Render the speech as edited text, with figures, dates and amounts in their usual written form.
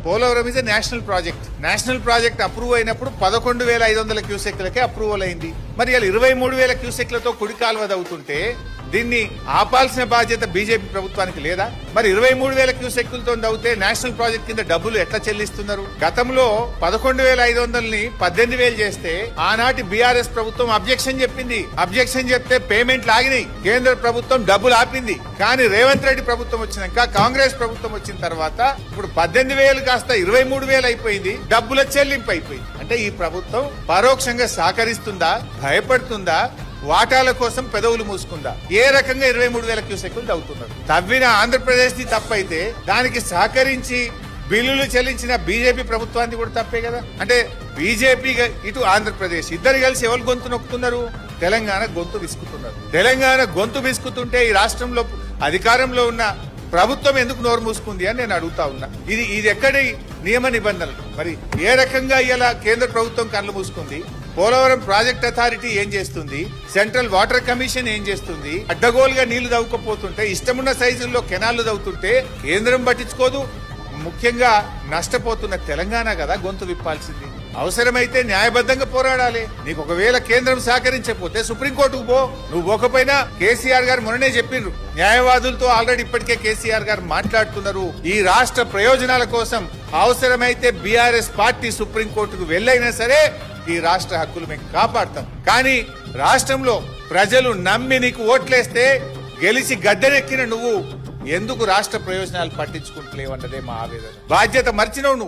Polavaram is national project approve అయినప్పుడు 11,500 క్యూసెక్లకే approval అయింది. మరి ఇలా 23,000 క్యూసెక్లతో కుడి కాలువ అవుతుంటే దీన్ని ఆపాల్సిన బాధ్యత బీజేపీ ప్రభుత్వానికి లేదా? మరి 23,000 క్యూసెక్కులతో దవ్వుతే నేషనల్ ప్రాజెక్ట్ కింద డబ్బులు ఎట్లా చెల్లిస్తున్నారు? గతంలో 11,500ని 18,000 చేస్తే ఆనాటి బీఆర్ఎస్ ప్రభుత్వం అబ్జెక్షన్ చెప్పింది. అబ్జెక్షన్ చెప్తే పేమెంట్లు ఆగినాయి. కేంద్ర ప్రభుత్వం డబ్బులు ఆపింది. కానీ రేవంత్ రెడ్డి ప్రభుత్వం వచ్చినాక, కాంగ్రెస్ ప్రభుత్వం వచ్చిన తర్వాత ఇప్పుడు 18,000 కాస్త 23,000 అయిపోయింది. డబ్బుల చెల్లింపు అయిపోయింది. అంటే ఈ ప్రభుత్వం పరోక్షంగా సహకరిస్తుందా, భయపడుతుందా, వాటాల కోసం పెదవులు మూసుకుందా? ఏ రకంగా 23,000 క్యూసెక్కులు తవ్వుతున్నారు? తవ్విన ఆంధ్రప్రదేశ్ ది తప్పైతే దానికి సహకరించి బిల్లులు చెల్లించిన బీజేపీ ప్రభుత్వాన్ని కూడా తప్పే కదా. అంటే బీజేపీ ఇటు ఆంధ్రప్రదేశ్ ఇద్దరు కలిసి ఎవరు గొంతు నొక్కుతున్నారు? తెలంగాణ గొంతు విసుకుతున్నారు. తెలంగాణ గొంతు విసుకుతుంటే ఈ రాష్ట్రంలో అధికారంలో ఉన్న ప్రభుత్వం ఎందుకు నోరు మూసుకుంది అని నేను అడుగుతా ఉన్నా. ఇది ఎక్కడి నియమ నిబంధనలు? మరి ఏ రకంగా ఇలా కేంద్ర ప్రభుత్వం కళ్ళు మూసుకుంది? పోలవరం ప్రాజెక్ట్ అథారిటీ ఏం చేస్తుంది? సెంట్రల్ వాటర్ కమిషన్ ఏం చేస్తుంది? అడ్డగోలుగా నీళ్లు దవ్వుకపోతుంటే, ఇష్టమున్న సైజుల్లో కెనాళ్లు దవ్వుతుంటే కేంద్రం పట్టించుకోదు. ముఖ్యంగా నష్టపోతున్న తెలంగాణ కదా గొంతు విప్పాల్సింది. అవసరమైతే న్యాయబద్ధంగా పోరాడాలి. నీకు ఒకవేళ కేంద్రం సహకరించకపోతే సుప్రీంకోర్టుకు పో. నువ్వు పోకపోయినా కేసీఆర్ గారు మొన్ననే చెప్పిండ్రు, న్యాయవాదులతో ఆల్రెడీ ఇప్పటికే కేసీఆర్ గారు మాట్లాడుతున్నారు. ఈ రాష్ట్ర ప్రయోజనాల కోసం అవసరమైతే బీఆర్ఎస్ పార్టీ సుప్రీంకోర్టుకు వెళ్ళైనా సరే ఈ రాష్ట్ర హక్కులు మేము కాపాడతాం. కానీ రాష్ట్రంలో ప్రజలు నమ్మి నీకు ఓట్లేస్తే గెలిచి గద్దెనెక్కిన నువ్వు ఎందుకు రాష్ట్ర ప్రయోజనాలు పట్టించుకుంటలేవన్నదే మా ఆవేదన. బాధ్యత మర్చినవు నువ్వు.